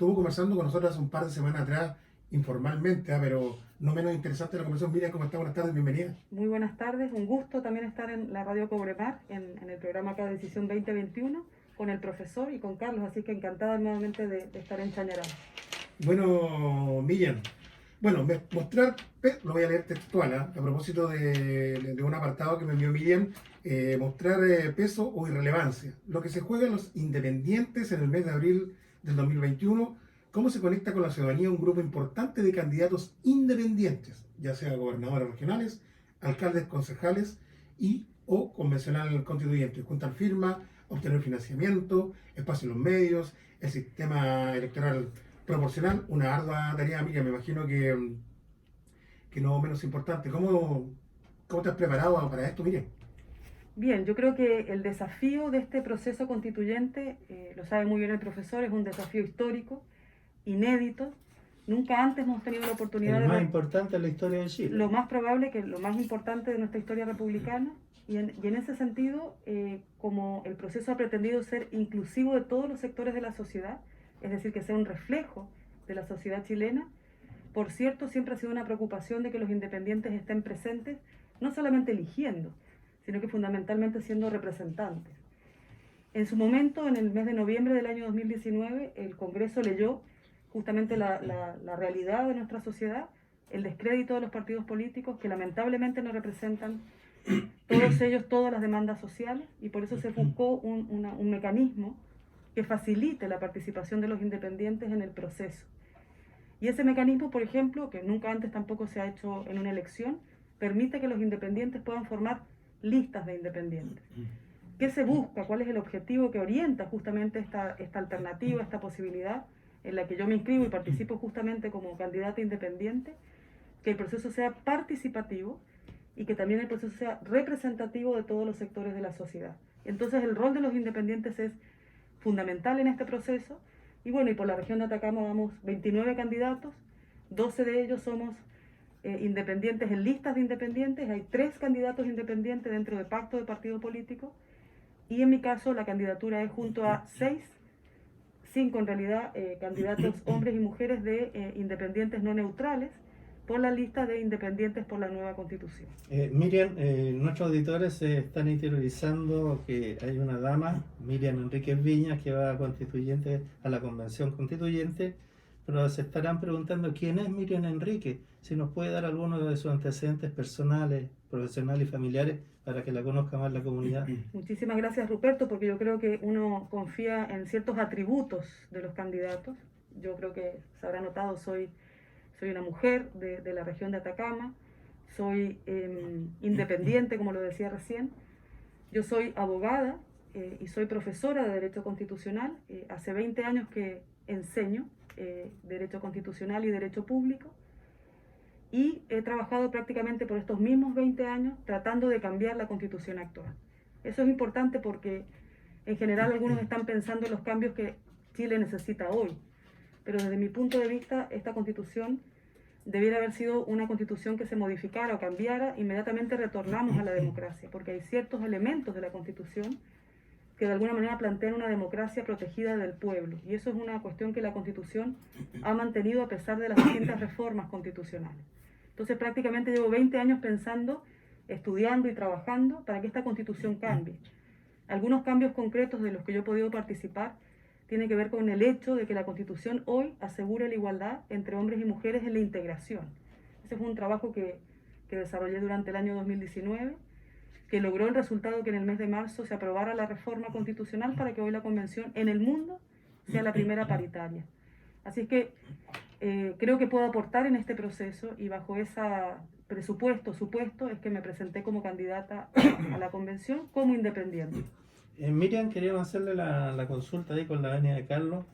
estuvo conversando con nosotros hace un par de semanas atrás, informalmente, pero no menos interesante la conversación. Miriam, ¿cómo está? Buenas tardes, bienvenida. Muy buenas tardes, un gusto también estar en la radio Cobremar, en el programa acá Decisión 2021, con el profesor y con Carlos, así que encantada nuevamente de estar en Chañaral. Bueno, Miriam, bueno, mostrar, lo voy a leer textual, a propósito de un apartado que me envió Miriam, mostrar peso o irrelevancia. Lo que se juega en los independientes en el mes de abril del 2021, cómo se conecta con la ciudadanía un grupo importante de candidatos independientes, ya sea gobernadores regionales, alcaldes, concejales y o convencional constituyente. Juntar firmas, obtener financiamiento, espacio en los medios, el sistema electoral proporcional, una ardua tarea, Miriam, me imagino que no menos importante. ¿Cómo te has preparado para esto, Miriam? Bien, yo creo que el desafío de este proceso constituyente, lo sabe muy bien el profesor, es un desafío histórico, inédito. Nunca antes hemos tenido la oportunidad El de más ver importante en la historia de Chile. lo más probable, que lo más importante de nuestra historia republicana. Y en ese sentido, como el proceso ha pretendido ser inclusivo de todos los sectores de la sociedad, es decir, que sea un reflejo de la sociedad chilena, por cierto, siempre ha sido una preocupación de que los independientes estén presentes, no solamente eligiendo, sino que fundamentalmente siendo representantes. En su momento, en el mes de noviembre del año 2019, el Congreso leyó justamente la realidad de nuestra sociedad, el descrédito de los partidos políticos que lamentablemente no representan todos ellos todas las demandas sociales, y por eso se buscó un mecanismo que facilite la participación de los independientes en el proceso. Y ese mecanismo, por ejemplo, que nunca antes tampoco se ha hecho en una elección, permite que los independientes puedan formar listas de independientes. ¿Qué se busca? ¿Cuál es el objetivo que orienta justamente esta alternativa, esta posibilidad en la que yo me inscribo y participo justamente como candidata independiente? Que el proceso sea participativo y que también el proceso sea representativo de todos los sectores de la sociedad. Entonces el rol de los independientes es fundamental en este proceso. Y bueno, y por la región de Atacama vamos 29 candidatos, 12 de ellos somos independientes en listas de independientes, hay 3 candidatos independientes dentro de pacto de partido político, y en mi caso la candidatura es junto a 5 en realidad, candidatos hombres y mujeres de independientes no neutrales, por la lista de independientes por la nueva constitución. Miriam, nuestros auditores se están interiorizando que hay una dama, Miriam Enríquez Viñas, que va a constituyente a la convención constituyente, pero se estarán preguntando quién es Miriam Enríquez, si nos puede dar algunos de sus antecedentes personales, profesionales y familiares para que la conozca más la comunidad. Muchísimas gracias, Ruperto, porque yo creo que uno confía en ciertos atributos de los candidatos. Yo creo que se habrá notado, soy una mujer de la región de Atacama, soy independiente, como lo decía recién. Yo soy abogada y soy profesora de Derecho Constitucional. Hace 20 años que enseño Derecho Constitucional y Derecho Público. Y he trabajado prácticamente por estos mismos 20 años tratando de cambiar la Constitución actual. Eso es importante porque en general algunos están pensando en los cambios que Chile necesita hoy. Pero desde mi punto de vista, esta Constitución debiera haber sido una Constitución que se modificara o cambiara, inmediatamente retornamos a la democracia, porque hay ciertos elementos de la Constitución que de alguna manera plantean una democracia protegida del pueblo. Y eso es una cuestión que la Constitución ha mantenido a pesar de las distintas reformas constitucionales. Entonces prácticamente llevo 20 años pensando, estudiando y trabajando para que esta Constitución cambie. Algunos cambios concretos de los que yo he podido participar tiene que ver con el hecho de que la Constitución hoy asegura la igualdad entre hombres y mujeres en la integración. Ese fue un trabajo que desarrollé durante el año 2019, que logró el resultado que en el mes de marzo se aprobara la reforma constitucional para que hoy la convención en el mundo sea la primera paritaria. Así es que creo que puedo aportar en este proceso, y bajo ese supuesto es que me presenté como candidata a la convención como independiente. Miriam, queríamos hacerle la consulta ahí con la venia de Carlos,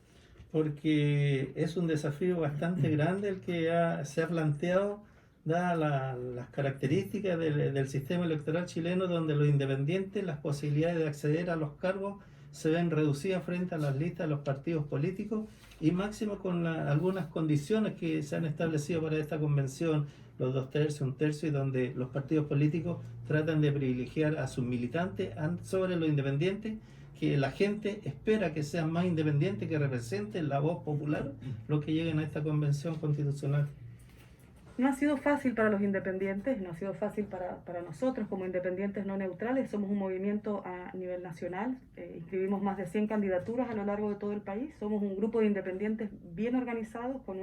porque es un desafío bastante grande el que se ha planteado, dadas las características del sistema electoral chileno, donde los independientes, las posibilidades de acceder a los cargos se ven reducidas frente a las listas de los partidos políticos, y máximo con algunas condiciones que se han establecido para esta convención, los 2/3, 1/3, y donde los partidos políticos tratan de privilegiar a sus militantes sobre los independientes, que la gente espera que sean más independientes, que representen la voz popular, los que lleguen a esta convención constitucional. No ha sido fácil para los independientes, no ha sido fácil para nosotros como independientes no neutrales. Somos un movimiento a nivel nacional, inscribimos más de 100 candidaturas a lo largo de todo el país. Somos un grupo de independientes bien organizados con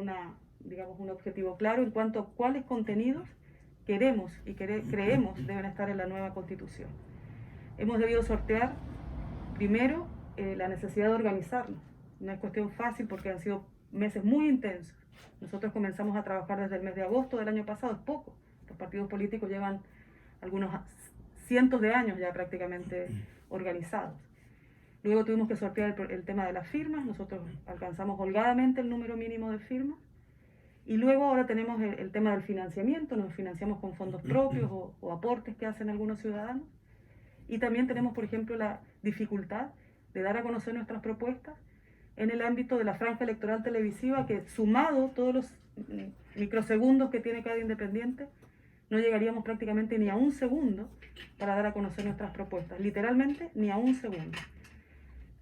digamos, un objetivo claro en cuanto a cuáles contenidos queremos y creemos deben estar en la nueva Constitución. Hemos debido sortear primero la necesidad de organizarnos. No es cuestión fácil porque han sido meses muy intensos. Nosotros comenzamos a trabajar desde el mes de agosto del año pasado, es poco. Los partidos políticos llevan algunos cientos de años ya prácticamente organizados. Luego tuvimos que sortear el tema de las firmas, nosotros alcanzamos holgadamente el número mínimo de firmas. Y luego ahora tenemos el tema del financiamiento, nos financiamos con fondos propios o aportes que hacen algunos ciudadanos. Y también tenemos, por ejemplo, la dificultad de dar a conocer nuestras propuestas en el ámbito de la franja electoral televisiva, que sumado todos los microsegundos que tiene cada independiente, no llegaríamos prácticamente ni a un segundo para dar a conocer nuestras propuestas, literalmente ni a un segundo.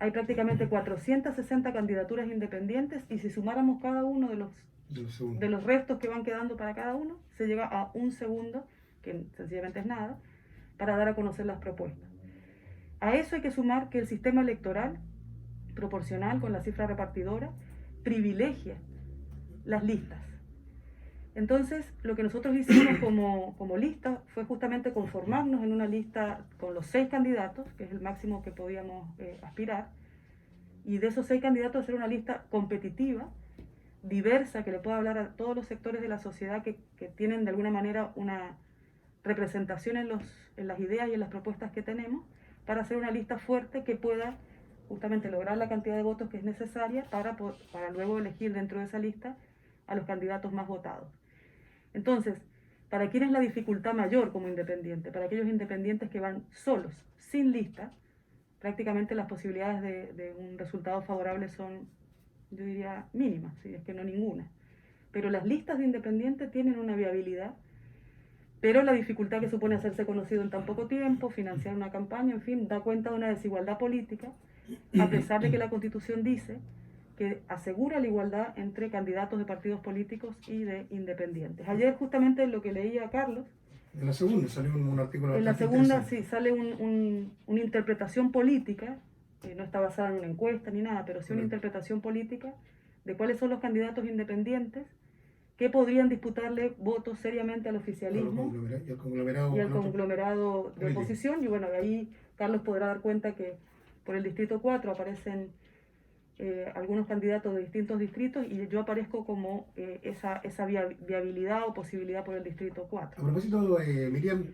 Hay prácticamente 460 candidaturas independientes y si sumáramos cada uno de los restos que van quedando para cada uno, se llega a un segundo, que sencillamente es nada, para dar a conocer las propuestas. A eso hay que sumar que el sistema electoral proporcional con la cifra repartidora privilegia las listas. Entonces, lo que nosotros hicimos como lista fue justamente conformarnos en una lista con los 6 candidatos, que es el máximo que podíamos aspirar, y de esos 6 candidatos hacer una lista competitiva, diversa, que le pueda hablar a todos los sectores de la sociedad que tienen de alguna manera una representación en las ideas y en las propuestas que tenemos, para hacer una lista fuerte que pueda justamente lograr la cantidad de votos que es necesaria para luego elegir dentro de esa lista a los candidatos más votados. Entonces, ¿para quién es la dificultad mayor como independiente? Para aquellos independientes que van solos, sin lista, prácticamente las posibilidades de un resultado favorable son, yo diría, mínimas, si es que no ninguna. Pero las listas de independientes tienen una viabilidad, pero la dificultad que supone hacerse conocido en tan poco tiempo, financiar una campaña, en fin, da cuenta de una desigualdad política, a pesar de que la Constitución dice que asegura la igualdad entre candidatos de partidos políticos y de independientes. Ayer justamente lo que leía Carlos, en la segunda salió un artículo. En la segunda sí sale una interpretación política, no está basada en una encuesta ni nada, pero sí una interpretación política de cuáles son los candidatos independientes que podrían disputarle votos seriamente al oficialismo y al conglomerado de oposición. Y bueno, de ahí Carlos podrá dar cuenta que por el Distrito 4 aparecen algunos candidatos de distintos distritos y yo aparezco como esa viabilidad o posibilidad por el Distrito 4. A propósito, Miriam,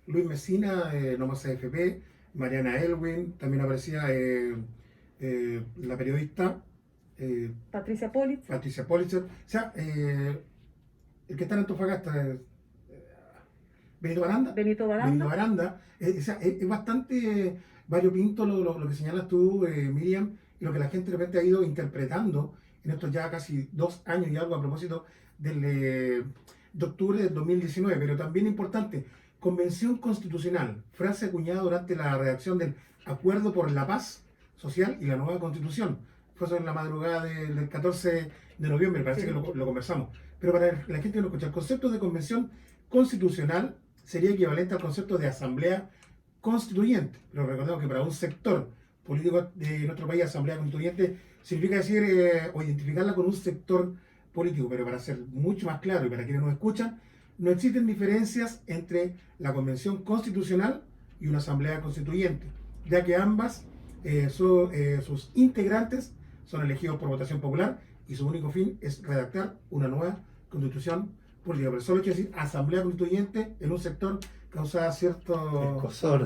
Luis Mesina, Nomás AFP, Mariana Elwin, también aparecía la periodista Patricia Politzer. O sea, el que está en Antofagasta, Benito Baranda. Benito Baranda. O sea, es bastante variopinto lo que señalas tú, Miriam, y lo que la gente de repente ha ido interpretando en estos ya casi 2 años y algo a propósito de octubre del 2019. Pero también importante, Convención Constitucional, frase acuñada durante la redacción del Acuerdo por la Paz Social y la Nueva Constitución. Fue en la madrugada del 14 de noviembre, parece que lo conversamos. Pero para la gente que lo escucha, el concepto de Convención Constitucional sería equivalente al concepto de Asamblea Constituyente. Pero recordemos que para un sector político de nuestro país, Asamblea Constituyente significa decir o identificarla con un sector político. Pero para ser mucho más claro y para quienes nos escuchan, no existen diferencias entre la Convención Constitucional y una Asamblea Constituyente, ya que ambas, sus integrantes, son elegidos por votación popular y su único fin es redactar una nueva constitución política. Pero solo hay que decir Asamblea Constituyente en un sector causa cierto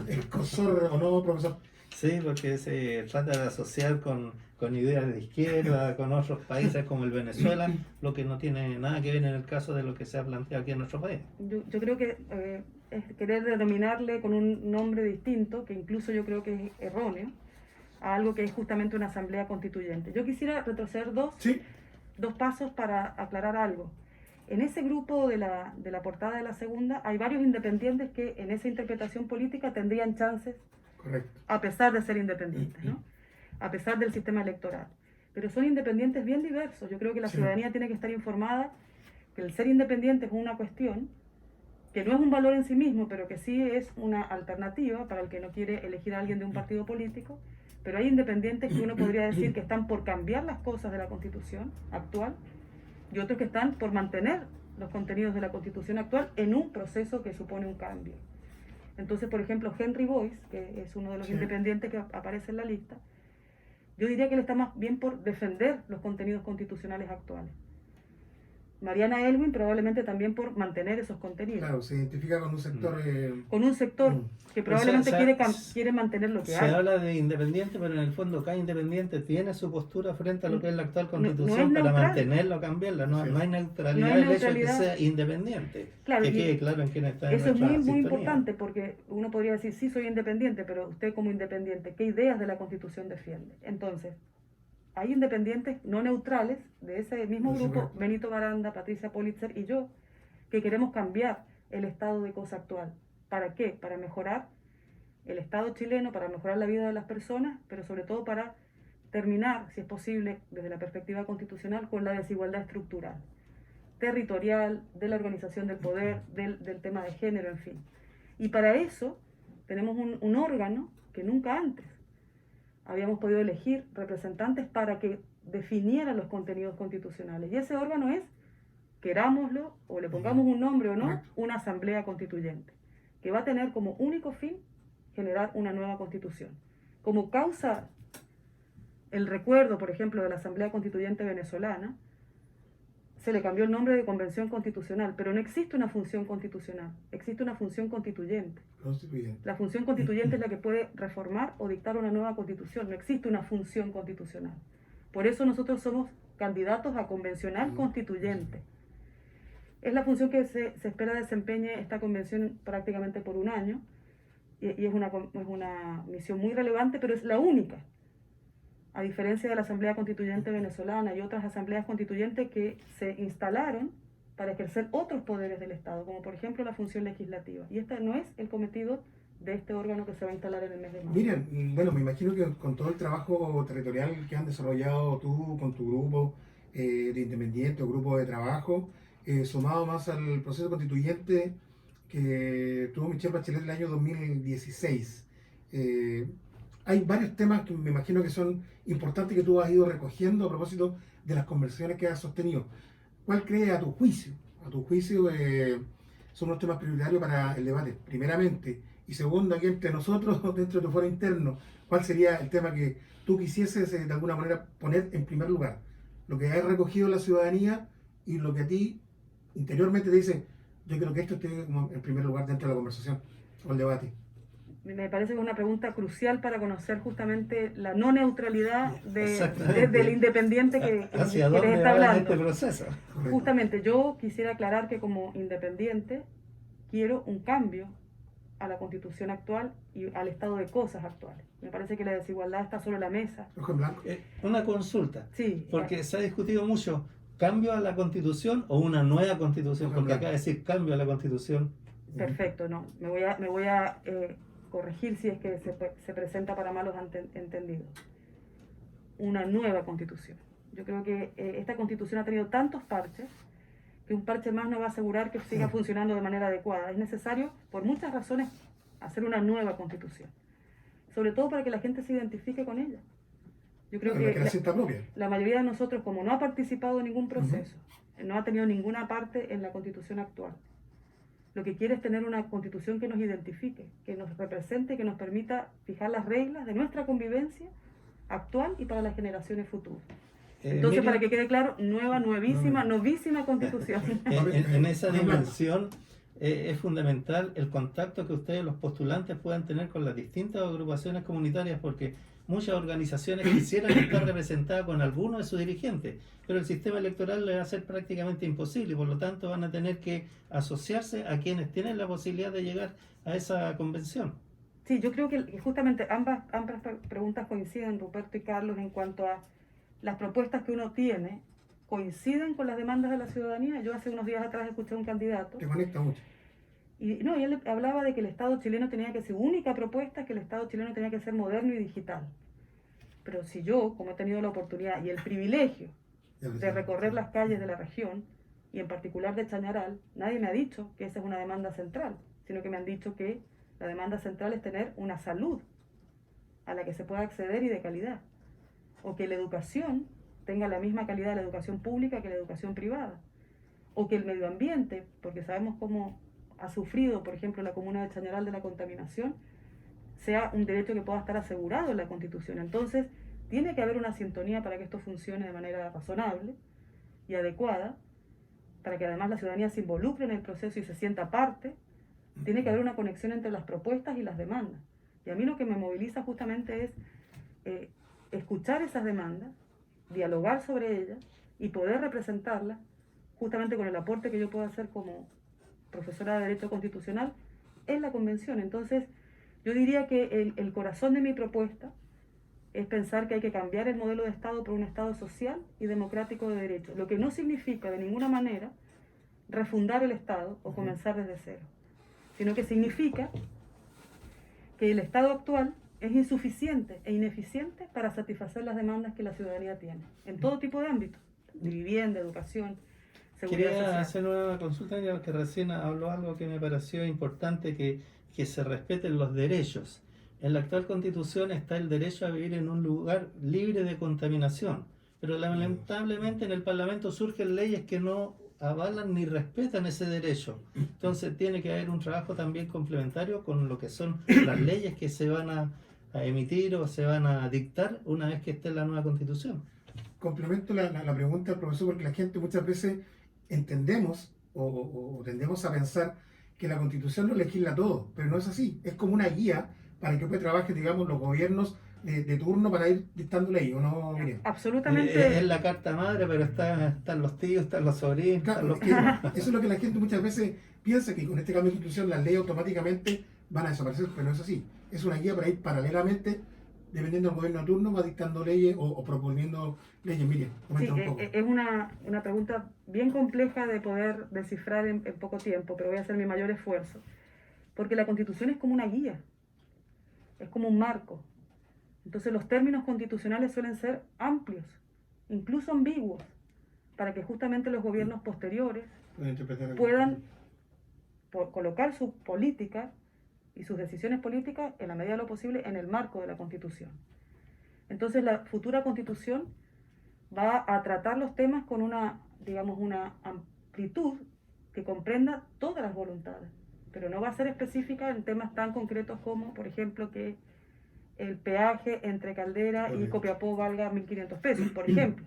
escozor, ¿o no, profesor? Sí, porque se trata de asociar con ideas de izquierda, con otros países como el Venezuela, lo que no tiene nada que ver en el caso de lo que se ha planteado aquí en nuestro país. Yo creo que es querer denominarle con un nombre distinto, que incluso yo creo que es erróneo, a algo que es justamente una asamblea constituyente. Yo quisiera retroceder dos pasos para aclarar algo. En ese grupo de la portada de la segunda hay varios independientes que en esa interpretación política tendrían chances Correcto. a pesar de ser independientes, ¿no? A pesar del sistema electoral. Pero son independientes bien diversos. Yo creo que la Sí. ciudadanía tiene que estar informada que el ser independiente es una cuestión que no es un valor en sí mismo, pero que sí es una alternativa para el que no quiere elegir a alguien de un partido político. Pero hay independientes que uno podría decir que están por cambiar las cosas de la Constitución actual y otros que están por mantener los contenidos de la Constitución actual en un proceso que supone un cambio. Entonces, por ejemplo, Henry Boyce, que es uno de los Sí. independientes que aparece en la lista, yo diría que él está más bien por defender los contenidos constitucionales actuales. Mariana Elwin probablemente también por mantener esos contenidos. Claro, se identifica con un sector... Con un sector que probablemente quiere mantener lo que se hay. habla de independiente, pero en el fondo cada independiente tiene su postura frente a lo que es la actual constitución es para neutral. mantenerla o cambiarla. No, Sí. no hay neutralidad No hay en el hecho de que neutralidad. sea independiente. Claro, que y quede claro en quién está en eso es nuestra muy sintonía. importante porque uno podría decir, sí, soy independiente, pero usted como independiente, ¿qué ideas de la Constitución defiende? Entonces, hay independientes no neutrales de ese mismo Sí, grupo, correcto. Benito Baranda, Patricia Politzer y yo, que queremos cambiar el estado de cosa actual. ¿Para qué? Para mejorar el Estado chileno, para mejorar la vida de las personas, pero sobre todo para terminar, si es posible, desde la perspectiva constitucional, con la desigualdad estructural, territorial, de la organización del poder, del tema de género, en fin. Y para eso tenemos un órgano que nunca antes habíamos podido elegir representantes para que definieran los contenidos constitucionales. Y ese órgano es, querámoslo, o le pongamos un nombre o no, Correcto. una asamblea constituyente, que va a tener como único fin generar una nueva constitución. Como causa el recuerdo, por ejemplo, de la Asamblea Constituyente Venezolana, se le cambió el nombre de Convención Constitucional, pero no existe una función constitucional, existe una función constituyente. Constituyente. La función constituyente es la que puede reformar o dictar una nueva constitución, no existe una función constitucional. Por eso nosotros somos candidatos a convencional constituyente. Es la función que se espera desempeñe esta convención prácticamente por un año, y es una misión muy relevante, pero es la única, a diferencia de la Asamblea Constituyente Venezolana y otras asambleas constituyentes que se instalaron para ejercer otros poderes del Estado, como por ejemplo la función legislativa. Y este no es el cometido de este órgano que se va a instalar en el mes de marzo. Miriam, bueno, me imagino que con todo el trabajo territorial que han desarrollado tú con tu grupo de independiente o grupo de trabajo, sumado más al proceso constituyente que tuvo Michelle Bachelet en el año 2016, hay varios temas que me imagino que son importantes que tú has ido recogiendo a propósito de las conversaciones que has sostenido. ¿Cuál crees a tu juicio? Son los temas prioritarios para el debate, primeramente. Y segundo, aquí entre nosotros, dentro de tu foro interno, ¿cuál sería el tema que tú quisieses de alguna manera poner en primer lugar? Lo que has recogido la ciudadanía y lo que a ti interiormente te dice, yo creo que esto esté como en primer lugar dentro de la conversación o el debate. Me parece que es una pregunta crucial para conocer justamente la no neutralidad Exactamente. del independiente que ¿Hacia les dónde está va en hablando. este proceso? Correcto. Justamente yo quisiera aclarar que como independiente quiero un cambio a la constitución actual y al estado de cosas actuales. Me parece que la desigualdad está sobre la mesa. Rojo en blanco. Una consulta, Sí, porque se ha discutido mucho, ¿cambio a la constitución o una nueva constitución? Porque Ojalá. acaba de decir cambio a la constitución. perfecto, no. Me voy a corregir si es que se presenta para malos entendidos. Una nueva constitución. Yo creo que esta constitución ha tenido tantos parches que un parche más no va a asegurar que siga funcionando de manera adecuada. Es necesario, por muchas razones, hacer una nueva constitución. Sobre todo para que la gente se identifique con ella. Yo creo Claro, que la sienta propia. la mayoría de nosotros, como no ha participado en ningún proceso, no ha tenido ninguna parte en la constitución actual, lo que quiere es tener una constitución que nos identifique, que nos represente, que nos permita fijar las reglas de nuestra convivencia actual y para las generaciones futuras. Entonces, Miriam, para que quede claro, nuevísima, novísima constitución. en esa dimensión es fundamental el contacto que ustedes, los postulantes, puedan tener con las distintas agrupaciones comunitarias, porque muchas organizaciones quisieran estar representadas con alguno de sus dirigentes, pero el sistema electoral le va a ser prácticamente imposible y por lo tanto van a tener que asociarse a quienes tienen la posibilidad de llegar a esa convención. Sí, yo creo que justamente ambas preguntas coinciden, Ruperto y Carlos, en cuanto a las propuestas que uno tiene, coinciden con las demandas de la ciudadanía. Yo hace unos días atrás escuché a un candidato Te conecta mucho. Y no, y él hablaba de que el Estado chileno tenía que, su única propuesta es que el Estado chileno tenía que ser moderno y digital. Pero si yo, como he tenido la oportunidad y el privilegio de recorrer las calles de la región, y en particular de Chañaral, nadie me ha dicho que esa es una demanda central, sino que me han dicho que la demanda central es tener una salud a la que se pueda acceder y de calidad, o que la educación tenga la misma calidad de la educación pública que la educación privada, o que el medio ambiente, porque sabemos cómo ha sufrido, por ejemplo, la comuna de Chañaral de la contaminación, sea un derecho que pueda estar asegurado en la Constitución. Entonces, tiene que haber una sintonía para que esto funcione de manera razonable y adecuada, para que además la ciudadanía se involucre en el proceso y se sienta parte. Tiene que haber una conexión entre las propuestas y las demandas. Y a mí lo que me moviliza justamente es escuchar esas demandas, dialogar sobre ellas y poder representarlas justamente con el aporte que yo puedo hacer como profesora de Derecho Constitucional en la convención. Entonces, yo diría que el corazón de mi propuesta es pensar que hay que cambiar el modelo de Estado por un Estado social y democrático de derecho, lo que no significa de ninguna manera refundar el Estado o comenzar desde cero, sino que significa que el Estado actual es insuficiente e ineficiente para satisfacer las demandas que la ciudadanía tiene, en todo tipo de ámbitos, de vivienda, educación, seguridad Quería social. hacer una consulta, ya que recién habló algo que me pareció importante, que se respeten los derechos. En la actual Constitución está el derecho a vivir en un lugar libre de contaminación, pero lamentablemente en el Parlamento surgen leyes que no avalan ni respetan ese derecho. Entonces tiene que haber un trabajo también complementario con lo que son las leyes que se van a emitir o se van a dictar una vez que esté la nueva Constitución. Complemento la pregunta del profesor, porque la gente muchas veces entendemos o tendemos a pensar que la Constitución no legisla todo, pero no es así. Es como una guía para que trabajen, digamos, los gobiernos de turno para ir dictando leyes, ¿o no, Miriam? Absolutamente. Es la carta madre, pero están los tíos, están los sobrinos, están Claro, los es que primos. eso es lo que la gente muchas veces piensa, que con este cambio de Constitución las leyes automáticamente van a desaparecer, pero no es así. Es una guía para ir paralelamente, dependiendo del gobierno de turno, va dictando leyes o proponiendo leyes. Miriam, Sí, comenta un poco. es una pregunta bien compleja de poder descifrar en poco tiempo, pero voy a hacer mi mayor esfuerzo. Porque la Constitución es como una guía, es como un marco. Entonces los términos constitucionales suelen ser amplios, incluso ambiguos, para que justamente los gobiernos posteriores puedan colocar su política y sus decisiones políticas, en la medida de lo posible, en el marco de la Constitución. Entonces la futura Constitución va a tratar los temas con una, digamos, una amplitud que comprenda todas las voluntades, pero no va a ser específica en temas tan concretos como, por ejemplo, que el peaje entre Caldera y Copiapó valga 1.500 pesos, por ejemplo,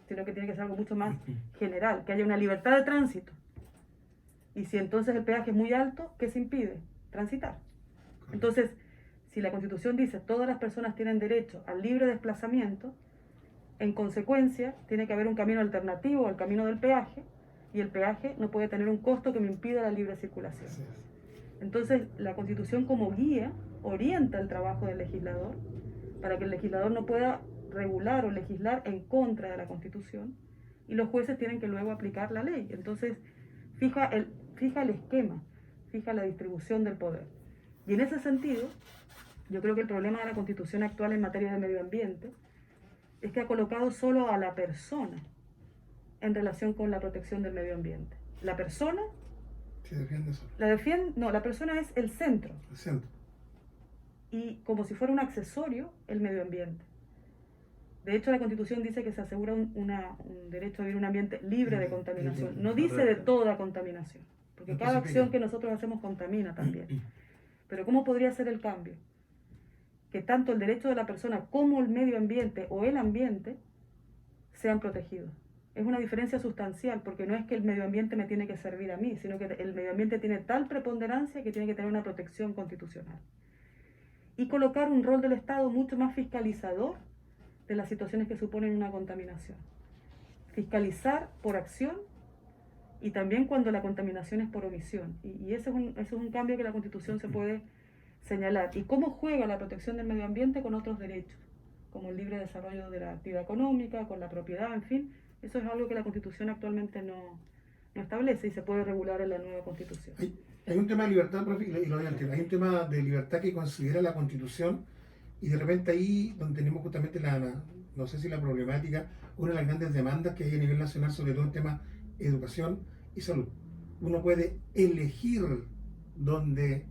sino que tiene que ser algo mucho más general, que haya una libertad de tránsito. Y si entonces el peaje es muy alto, ¿qué se impide? Transitar. Entonces, si la Constitución dice todas las personas tienen derecho al libre desplazamiento, en consecuencia, tiene que haber un camino alternativo al camino del peaje, y el peaje no puede tener un costo que me impida la libre circulación. Entonces, la Constitución como guía orienta el trabajo del legislador para que el legislador no pueda regular o legislar en contra de la Constitución, y los jueces tienen que luego aplicar la ley. Entonces, fija el esquema, fija la distribución del poder. Y en ese sentido, yo creo que el problema de la Constitución actual en materia de medio ambiente es que ha colocado solo a la persona en relación con la protección del medio ambiente. La persona se defiende solo. La persona es el centro. El centro. Y como si fuera un accesorio, el medio ambiente. De hecho, la Constitución dice que se asegura un derecho a vivir en un ambiente libre de contaminación. No dice de toda contaminación, porque cada acción que nosotros hacemos contamina también. Pero ¿cómo podría ser el cambio? Que tanto el derecho de la persona como el medio ambiente o el ambiente sean protegidos. Es una diferencia sustancial, porque no es que el medio ambiente me tiene que servir a mí, sino que el medio ambiente tiene tal preponderancia que tiene que tener una protección constitucional. Y colocar un rol del Estado mucho más fiscalizador de las situaciones que suponen una contaminación. Fiscalizar por acción y también cuando la contaminación es por omisión. Y ese es un cambio que la Constitución se puede señalar. ¿Y cómo juega la protección del medio ambiente con otros derechos? Como el libre desarrollo de la actividad económica, con la propiedad, en fin. Eso es algo que la Constitución actualmente no establece y se puede regular en la nueva Constitución. Hay un tema de libertad, profe, y lo digo al tiro. Hay un tema de libertad que considera la Constitución, y de repente ahí donde tenemos justamente no sé si la problemática, una de las grandes demandas que hay a nivel nacional, sobre todo en temas educación y salud. Uno puede elegir dónde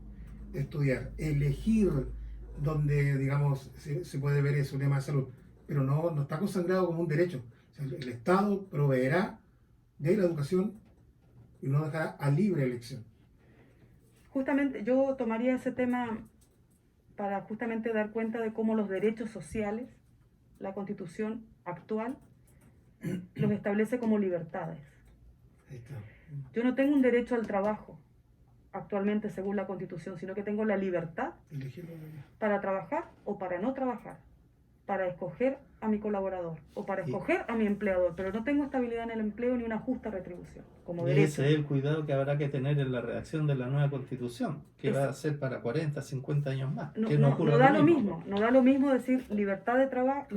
estudiar, elegir dónde, digamos, se puede ver eso, tema de salud, pero no está consagrado como un derecho. O sea, el Estado proveerá de la educación y no dejará a libre elección. Justamente yo tomaría ese tema para justamente dar cuenta de cómo los derechos sociales, la Constitución actual, los establece como libertades. Ahí está. Yo no tengo un derecho al trabajo actualmente según la Constitución, sino que tengo la libertad Elegirlo. para trabajar o para no trabajar, para escoger a mi colaborador o para escoger a mi empleador, pero no tengo estabilidad en el empleo ni una justa retribución como Y derecho. ese es el cuidado que habrá que tener en la redacción de la nueva Constitución, que va a Es- ser para 40, 50 años más. No, Que no, ocurra no da lo mismo, no da lo mismo decir libertad de trabajo Qué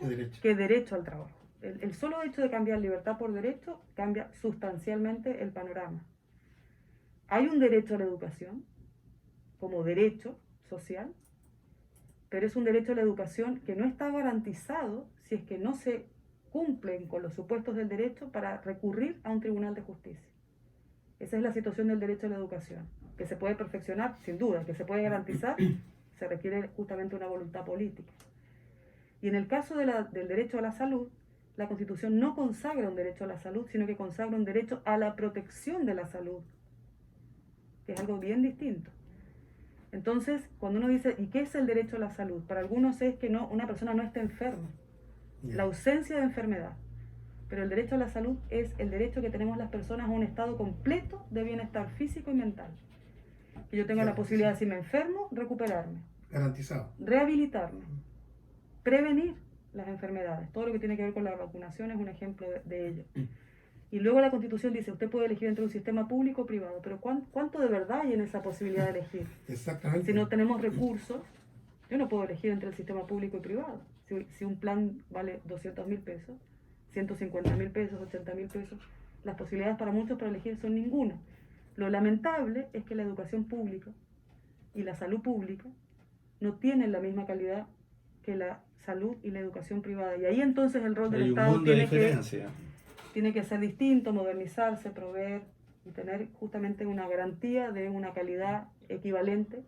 derecho. que derecho al trabajo. El solo hecho de cambiar libertad por derecho cambia sustancialmente el panorama. Hay un derecho a la educación como derecho social, pero es un derecho a la educación que no está garantizado si es que no se cumplen con los supuestos del derecho para recurrir a un tribunal de justicia. Esa es la situación del derecho a la educación, que se puede perfeccionar, sin duda, que se puede garantizar, se requiere justamente una voluntad política. Y en el caso del derecho a la salud, la Constitución no consagra un derecho a la salud, sino que consagra un derecho a la protección de la salud, que es algo bien distinto. Entonces, cuando uno dice, ¿y qué es el derecho a la salud? Para algunos es que una persona no esté enferma, la ausencia de enfermedad. Pero el derecho a la salud es el derecho que tenemos las personas a un estado completo de bienestar físico y mental. Que yo tenga la posibilidad de, si me enfermo, recuperarme. Garantizado. Rehabilitarme. Prevenir las enfermedades. Todo lo que tiene que ver con la vacunación es un ejemplo de ello. Y luego la Constitución dice, usted puede elegir entre un sistema público o privado, pero ¿cuánto de verdad hay en esa posibilidad de elegir? Exactamente. Si no tenemos recursos, yo no puedo elegir entre el sistema público y privado. Si un plan vale 200.000 pesos, 150.000 pesos, 80.000 pesos, las posibilidades para muchos para elegir son ninguna. Lo lamentable es que la educación pública y la salud pública no tienen la misma calidad que la salud y la educación privada. Y ahí entonces el rol del Hay un Estado mundo de diferencia. tiene que ser distinto, modernizarse, proveer y tener justamente una garantía de una calidad equivalente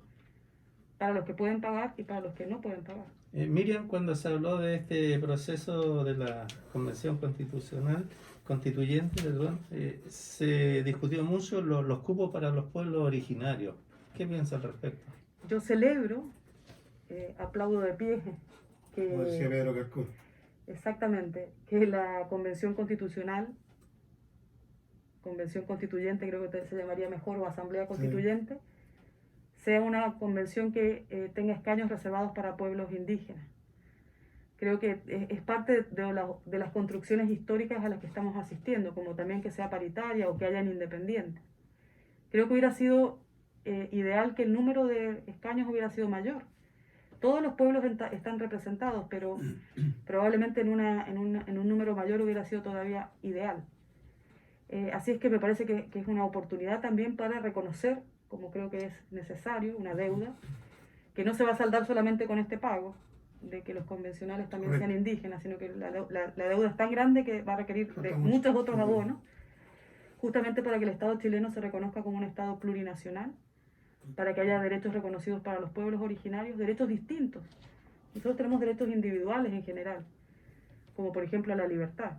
para los que pueden pagar y para los que no pueden pagar. Miriam, cuando se habló de este proceso de la Convención Constituyente, perdón, se discutió mucho los cupos para los pueblos originarios. ¿Qué piensa al respecto? Yo celebro, aplaudo de pie, Como decía Pedro Carcur. exactamente, que la Convención Constitucional, Convención Constituyente creo que se llamaría mejor, o Asamblea Constituyente, sea una convención que tenga escaños reservados para pueblos indígenas. Creo que es parte de las construcciones históricas a las que estamos asistiendo, como también que sea paritaria o que hayan independientes. Creo que hubiera sido ideal que el número de escaños hubiera sido mayor. Todos los pueblos están representados, pero probablemente en un número mayor hubiera sido todavía ideal. Así es que me parece que es una oportunidad también para reconocer, como creo que es necesario, una deuda, que no se va a saldar solamente con este pago, de que los convencionales también sean indígenas, sino que la deuda es tan grande que va a requerir de muchos otros abonos, justamente para que el Estado chileno se reconozca como un Estado plurinacional, para que haya derechos reconocidos para los pueblos originarios, derechos distintos. Nosotros tenemos derechos individuales en general, como por ejemplo a la libertad,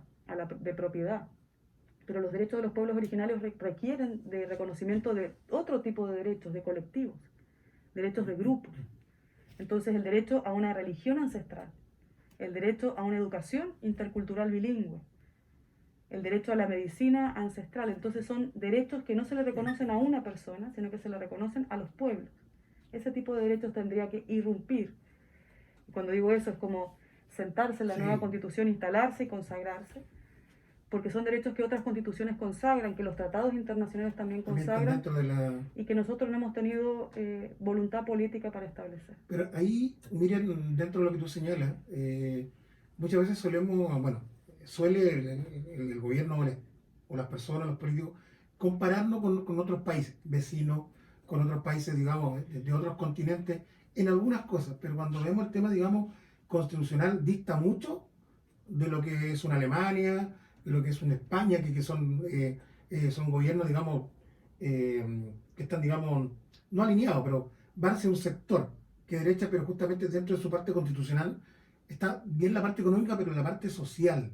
de propiedad, pero los derechos de los pueblos originarios requieren de reconocimiento de otro tipo de derechos, de colectivos, derechos de grupos. Entonces el derecho a una religión ancestral, el derecho a una educación intercultural bilingüe, el derecho a la medicina ancestral. Entonces son derechos que no se le reconocen a una persona, sino que se le reconocen a los pueblos. Ese tipo de derechos tendría que irrumpir. Y cuando digo eso es como sentarse en la nueva Constitución, instalarse y consagrarse, porque son derechos que otras constituciones consagran, que los tratados internacionales también consagran, y que nosotros no hemos tenido voluntad política para establecer. Pero ahí, miren, dentro de lo que tú señalas, muchas veces suele el gobierno o las personas, los políticos, compararnos con otros países, vecinos, con otros países, digamos, de otros continentes, en algunas cosas, pero cuando vemos el tema, digamos, constitucional, dista mucho de lo que es una Alemania, de lo que es una España, que son gobiernos, digamos, que están, digamos, no alineados, pero van hacia un sector que derecha, pero justamente dentro de su parte constitucional está bien la parte económica, pero la parte social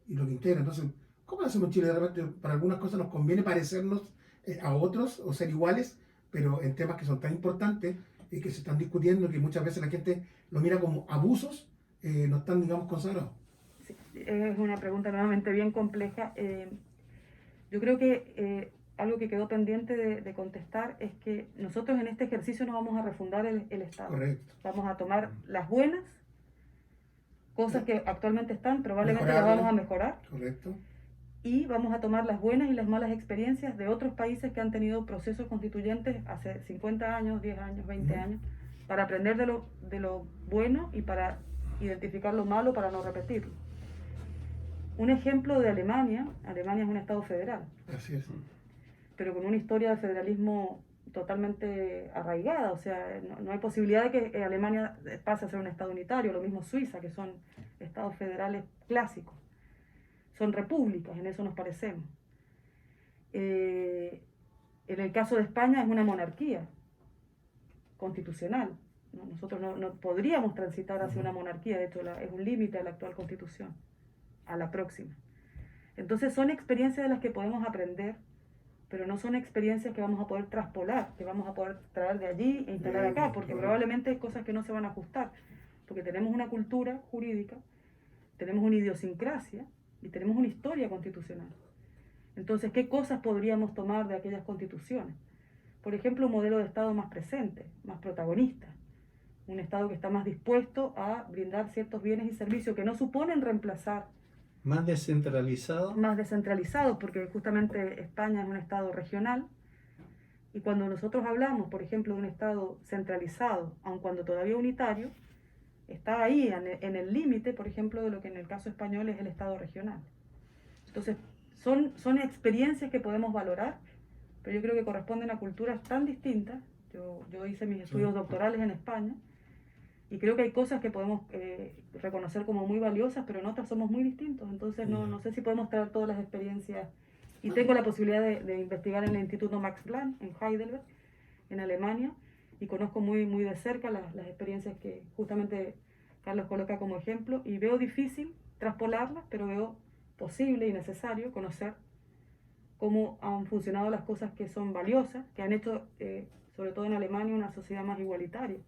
y lo que integra. Entonces, ¿cómo lo hacemos en Chile? De repente, para algunas cosas nos conviene parecernos a otros o ser iguales, pero en temas que son tan importantes y que se están discutiendo, que muchas veces la gente lo mira como abusos, no están, digamos, consagrados. Sí, es una pregunta nuevamente bien compleja. Yo creo que algo que quedó pendiente de contestar es que nosotros en este ejercicio no vamos a refundar el Estado. Correcto. Vamos a tomar las buenas cosas que actualmente están, probablemente las Mejorarlas. vamos a mejorar, Correcto. y vamos a tomar las buenas y las malas experiencias de otros países que han tenido procesos constituyentes hace 50 años, 10 años, 20 años, para aprender de lo bueno y para identificar lo malo para no repetirlo. Un ejemplo de Alemania es un estado federal, Así es. pero con una historia de federalismo totalmente arraigada, o sea, no hay posibilidad de que Alemania pase a ser un estado unitario, lo mismo Suiza, que son estados federales clásicos, son repúblicas, en eso nos parecemos. En el caso de España es una monarquía constitucional, ¿no? Nosotros no podríamos transitar hacia una monarquía, de hecho es un límite a la actual constitución, a la próxima. Entonces son experiencias de las que podemos aprender, pero no son experiencias que vamos a poder traspolar, que vamos a poder traer de allí e instalar acá, porque probablemente hay cosas que no se van a ajustar, porque tenemos una cultura jurídica, tenemos una idiosincrasia y tenemos una historia constitucional. Entonces, ¿qué cosas podríamos tomar de aquellas constituciones? Por ejemplo, un modelo de Estado más presente, más protagonista, un Estado que está más dispuesto a brindar ciertos bienes y servicios que no suponen reemplazar. Más descentralizado. Más descentralizados, porque justamente España es un Estado regional, y cuando nosotros hablamos, por ejemplo, de un Estado centralizado, aun cuando todavía unitario, está ahí en el límite, por ejemplo, de lo que en el caso español es el Estado regional. Entonces, son experiencias que podemos valorar, pero yo creo que corresponden a culturas tan distintas. Yo hice mis estudios doctorales en España, y creo que hay cosas que podemos reconocer como muy valiosas, pero en otras somos muy distintos. Entonces no sé si podemos traer todas las experiencias. Y tengo la posibilidad de investigar en el Instituto Max Planck, en Heidelberg, en Alemania, y conozco muy de cerca las experiencias que justamente Carlos coloca como ejemplo, y veo difícil traspolarlas, pero veo posible y necesario conocer cómo han funcionado las cosas que son valiosas, que han hecho, sobre todo en Alemania, una sociedad más igualitaria.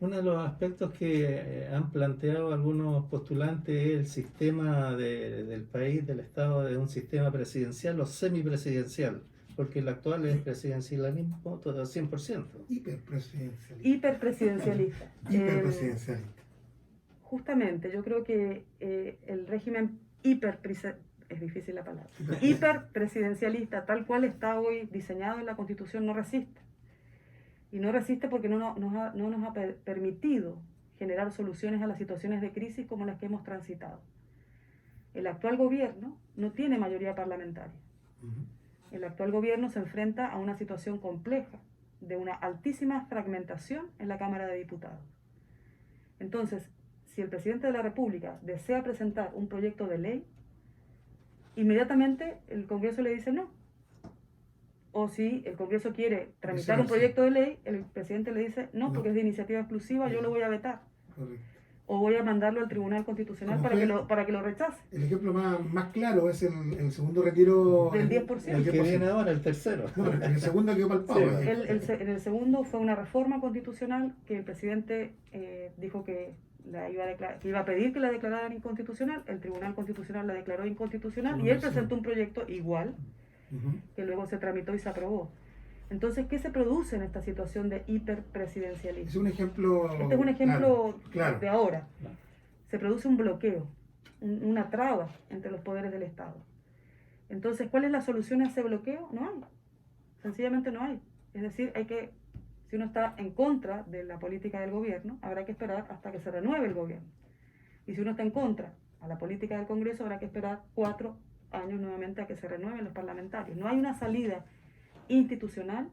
Uno de los aspectos que han planteado algunos postulantes es el sistema del país, del Estado, de un sistema presidencial o semipresidencial, porque el actual es presidencialismo todo 100%. Hiperpresidencialista. Hiperpresidencialista. Hiperpresidencialista. Justamente, yo creo que el régimen es difícil la palabra, hiperpresidencialista, tal cual está hoy diseñado en la Constitución, no resiste. Y no resiste porque no nos ha permitido generar soluciones a las situaciones de crisis como las que hemos transitado. El actual gobierno no tiene mayoría parlamentaria. El actual gobierno se enfrenta a una situación compleja, de una altísima fragmentación en la Cámara de Diputados. Entonces, si el presidente de la República desea presentar un proyecto de ley, inmediatamente el Congreso le dice no. O si el Congreso quiere tramitar un proyecto de ley, el presidente le dice no, porque es de iniciativa exclusiva, yo lo voy a vetar. Correcto. O voy a mandarlo al Tribunal Constitucional para que lo rechace. El ejemplo más claro es el segundo retiro del 10%. El que viene ahora, el tercero. No, el segundo quedó para el pavo. En el segundo fue una reforma constitucional que el presidente dijo que iba a pedir que la declararan inconstitucional. El Tribunal Constitucional la declaró inconstitucional y él presentó un proyecto igual, que luego se tramitó y se aprobó. Entonces, ¿qué se produce en esta situación de hiperpresidencialismo? Es un ejemplo. Este es un ejemplo claro. de ahora. Se produce un bloqueo, una traba entre los poderes del Estado. Entonces, ¿cuál es la solución a ese bloqueo? No hay. Sencillamente no hay. Es decir, si uno está en contra de la política del gobierno, habrá que esperar hasta que se renueve el gobierno. Y si uno está en contra a la política del Congreso, habrá que esperar 4 años nuevamente a que se renueven los parlamentarios. No hay una salida institucional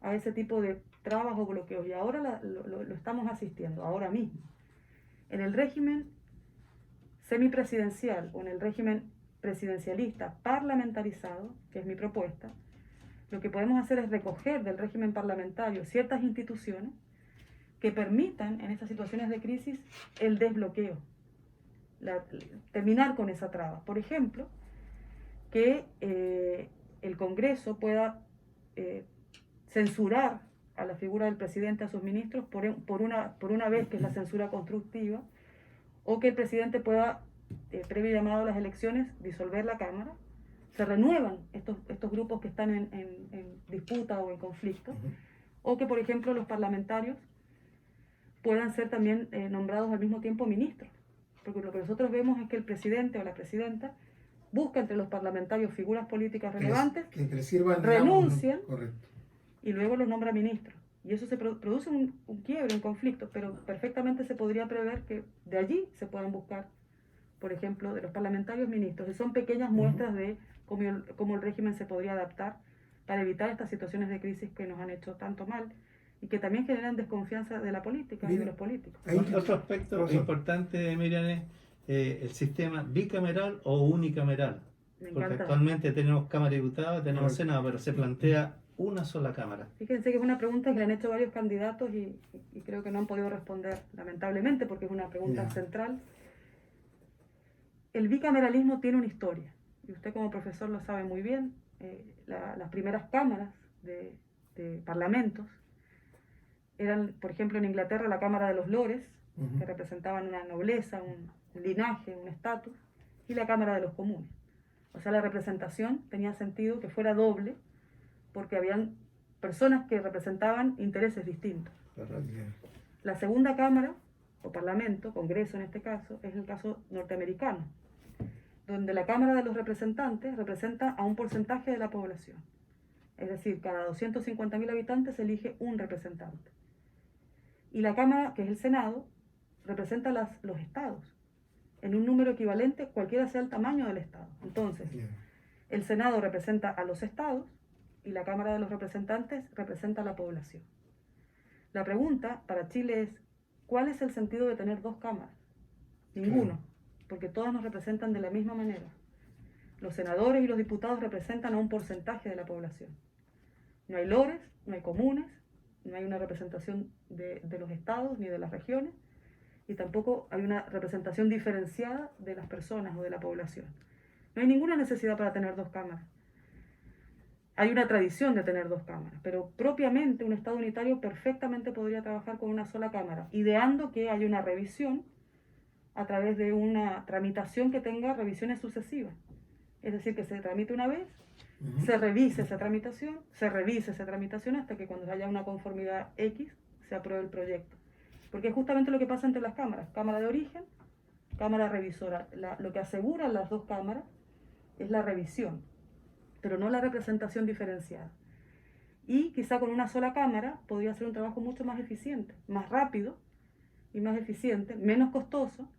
a ese tipo de trabas o bloqueos y ahora lo estamos asistiendo, ahora mismo. En el régimen semipresidencial o en el régimen presidencialista parlamentarizado, que es mi propuesta, lo que podemos hacer es recoger del régimen parlamentario ciertas instituciones que permitan en estas situaciones de crisis el desbloqueo, terminar con esa traba. Por ejemplo, que el Congreso pueda censurar a la figura del presidente, a sus ministros, por una vez, que es la censura constructiva, o que el presidente pueda, previo llamado a las elecciones, disolver la Cámara. Se renuevan estos grupos que están en disputa o en conflicto, o que, por ejemplo, los parlamentarios puedan ser también nombrados al mismo tiempo ministros, porque lo que nosotros vemos es que el presidente o la presidenta busca entre los parlamentarios figuras políticas relevantes, que les sirvan, renuncian, digamos, correcto, y luego los nombra ministros. Y eso se produce un quiebre, un conflicto, pero perfectamente se podría prever que de allí se puedan buscar, por ejemplo, de los parlamentarios ministros. Y son pequeñas muestras de cómo el régimen se podría adaptar para evitar estas situaciones de crisis que nos han hecho tanto mal y que también generan desconfianza de la política y de los políticos. Otro aspecto importante, Miriam, es el sistema bicameral o unicameral. Porque actualmente tenemos Cámara de Diputados, tenemos Senado, pero se plantea una sola Cámara. Fíjense que es una pregunta que le han hecho varios candidatos y creo que no han podido responder, lamentablemente, porque es una pregunta central. El bicameralismo tiene una historia, y usted como profesor lo sabe muy bien. Las primeras cámaras de parlamentos eran, por ejemplo, en Inglaterra, la Cámara de los Lores, que representaban una nobleza, un linaje, un estatus, y la Cámara de los Comunes. O sea, la representación tenía sentido que fuera doble, porque habían personas que representaban intereses distintos. La segunda Cámara, o Parlamento, Congreso en este caso, es el caso norteamericano, donde la Cámara de los Representantes representa a un porcentaje de la población. Es decir, cada 250.000 habitantes se elige un representante. Y la Cámara, que es el Senado, representa los estados, en un número equivalente, cualquiera sea el tamaño del estado. Entonces, el Senado representa a los estados y la Cámara de los Representantes representa a la población. La pregunta para Chile es, ¿cuál es el sentido de tener dos cámaras? Ninguno, porque todas nos representan de la misma manera. Los senadores y los diputados representan a un porcentaje de la población. No hay lores, no hay comunes, no hay una representación de los estados ni de las regiones, y tampoco hay una representación diferenciada de las personas o de la población. No hay ninguna necesidad para tener dos cámaras. Hay una tradición de tener dos cámaras, pero propiamente un Estado unitario perfectamente podría trabajar con una sola cámara, ideando que haya una revisión a través de una tramitación que tenga revisiones sucesivas. Es decir, que se tramite una vez, se revise esa tramitación, hasta que cuando haya una conformidad X, se apruebe el proyecto. Porque es justamente lo que pasa entre las cámaras. Cámara de origen, cámara revisora. Lo que aseguran las dos cámaras es la revisión, pero no la representación diferenciada. Y quizá con una sola cámara podría ser un trabajo mucho más eficiente, más rápido y más eficiente, menos costoso,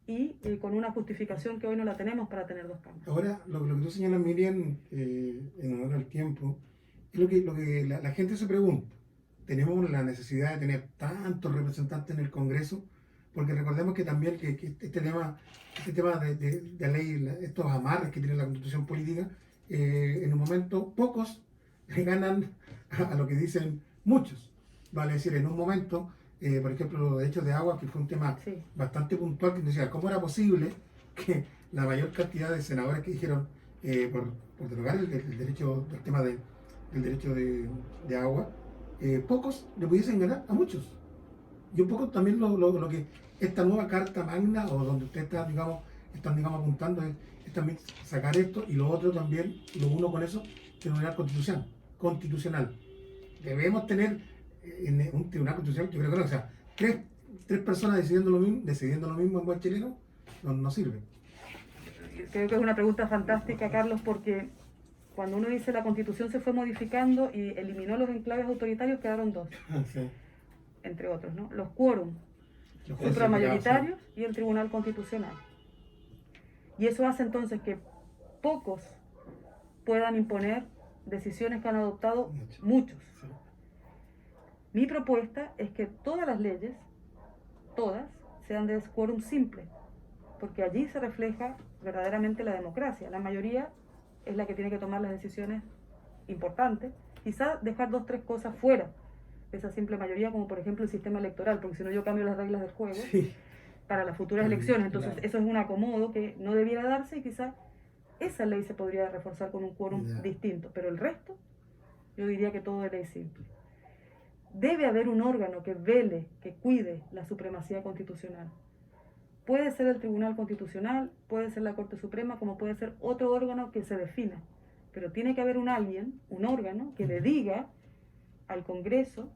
y con una justificación que hoy no la tenemos para tener dos cámaras. Ahora, lo que tú señalas, Miriam, en honor al tiempo, es lo que la gente se pregunta. ¿Tenemos la necesidad de tener tantos representantes en el Congreso? Porque recordemos que también que este tema de ley, estos amarres que tiene la Constitución política, en un momento pocos ganan a lo que dicen muchos. Vale decir, en un momento, por ejemplo, los derechos de agua, que fue un tema bastante puntual, que decía, ¿cómo era posible que la mayor cantidad de senadores que dijeron por derogar el derecho, el tema del derecho de agua, pocos le pudiesen ganar a muchos? Y un poco también lo que esta nueva Carta Magna, o donde ustedes están apuntando, es también sacar esto, y lo otro también, lo uno con eso, tribunal constitucional. Debemos tener un tribunal constitucional, yo creo que no, o sea, tres personas decidiendo lo mismo en buen chileno, no sirve. Creo que es una pregunta fantástica, Carlos, porque cuando uno dice la Constitución se fue modificando y eliminó los enclaves autoritarios, quedaron dos, entre otros, ¿no? Los quórum supramayoritarios y el Tribunal Constitucional. Y eso hace entonces que pocos puedan imponer decisiones que han adoptado Mucho. muchos. Sí. Mi propuesta es que todas las leyes, todas, sean de quórum simple, porque allí se refleja verdaderamente la democracia. La mayoría es la que tiene que tomar las decisiones importantes, quizás dejar 2 o 3 cosas fuera de esa simple mayoría, como por ejemplo el sistema electoral, porque si no yo cambio las reglas del juego Sí. para las futuras Sí, elecciones, entonces claro. eso es un acomodo que no debiera darse y quizás esa ley se podría reforzar con un quórum Ya. distinto, pero el resto yo diría que todo es ley simple. Debe haber un órgano que vele, que cuide la supremacía constitucional. Puede ser el Tribunal Constitucional, puede ser la Corte Suprema, como puede ser otro órgano que se defina. Pero tiene que haber un órgano, que le diga al Congreso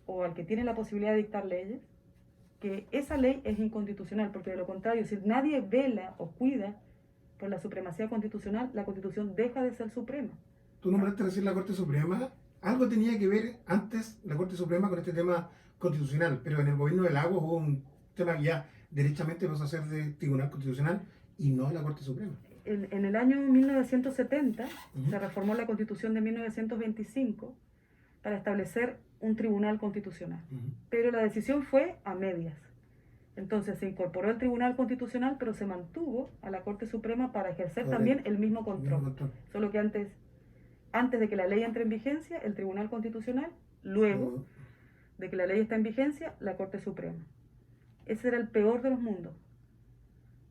o al que tiene la posibilidad de dictar leyes que esa ley es inconstitucional, porque de lo contrario, si nadie vela o cuida por la supremacía constitucional, la Constitución deja de ser suprema. Tú nombraste recién la Corte Suprema. Algo tenía que ver antes la Corte Suprema con este tema constitucional, pero en el gobierno de Lagos hubo un tema que ya derechamente pasó a ser de Tribunal Constitucional y no de la Corte Suprema. En el año 1970 Ujú. se reformó la Constitución de 1925 para establecer un tribunal constitucional, Ujú. pero la decisión fue a medias. Entonces se incorporó el Tribunal Constitucional, pero se mantuvo a la Corte Suprema para ejercer Correcto. también el mismo El control. mismo control. Solo que antes de que la ley entre en vigencia, el Tribunal Constitucional, luego de que la ley está en vigencia, la Corte Suprema. Ese era el peor de los mundos,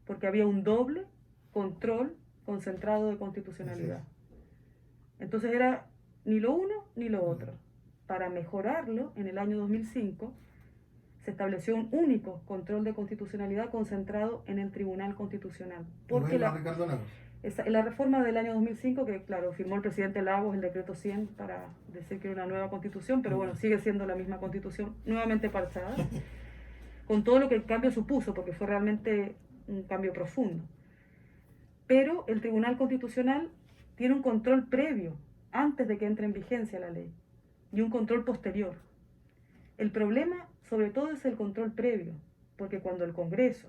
porque había un doble control concentrado de constitucionalidad. Así Entonces era ni lo uno ni lo otro. Para mejorarlo, en el año 2005, se estableció un único control de constitucionalidad concentrado en el Tribunal Constitucional. Porque Gobierno de Ricardo Lagos. la reforma del año 2005, que claro, firmó el presidente Lagos el decreto 100 para decir que era una nueva constitución, pero bueno, sigue siendo la misma constitución, nuevamente parchada, con todo lo que el cambio supuso, porque fue realmente un cambio profundo. Pero el Tribunal Constitucional tiene un control previo, antes de que entre en vigencia la ley, y un control posterior. El problema, sobre todo, es el control previo, porque cuando el Congreso,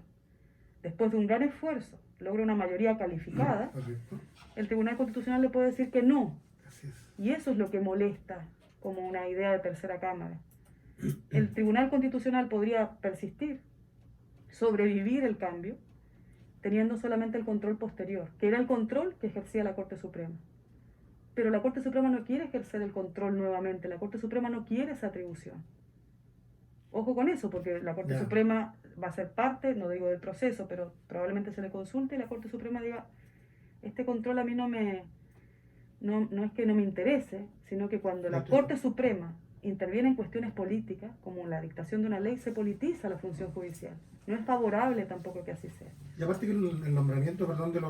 después de un gran esfuerzo, logra una mayoría calificada, Correcto. el Tribunal Constitucional le puede decir que no, Así es. y eso es lo que molesta como una idea de tercera cámara. El Tribunal Constitucional podría persistir, sobrevivir el cambio, teniendo solamente el control posterior, que era el control que ejercía la Corte Suprema. Pero la Corte Suprema no quiere ejercer el control nuevamente, la Corte Suprema no quiere esa atribución. Ojo con eso, porque la Corte Ya. Suprema va a ser parte, no digo del proceso, pero probablemente se le consulte y la Corte Suprema diga, este control a mí no es que no me interese, sino que cuando la Corte Suprema interviene en cuestiones políticas, como la dictación de una ley, se politiza la función judicial. No es favorable tampoco que así sea. Y aparte que el nombramiento, perdón, de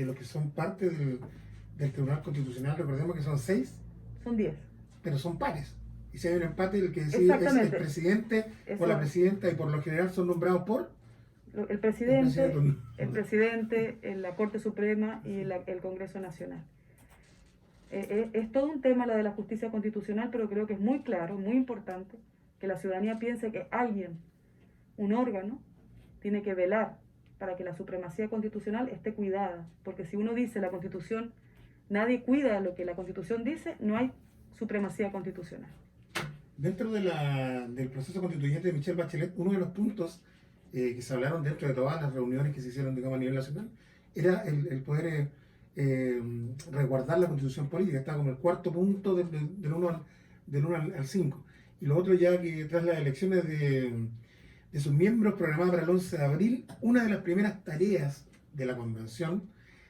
lo que son parte del Tribunal Constitucional, recordemos que son 6, Son 10. pero son pares. Y si hay un empate, el que decide es el Exactamente. presidente Eso. o la presidenta, y por lo general son nombrados por El presidente, el la Corte Suprema y el Congreso Nacional. Es todo un tema la de la justicia constitucional, pero creo que es muy claro, muy importante, que la ciudadanía piense que alguien, un órgano, tiene que velar para que la supremacía constitucional esté cuidada. Porque si uno dice la Constitución, nadie cuida lo que la Constitución dice, no hay supremacía constitucional. Dentro del proceso constituyente de Michelle Bachelet, uno de los puntos que se hablaron dentro de todas las reuniones que se hicieron, digamos, a nivel nacional, era el poder resguardar la constitución política. Está como el cuarto punto del 1 al 5. Y lo otro ya que tras las elecciones de sus miembros programadas para el 11 de abril, una de las primeras tareas de la convención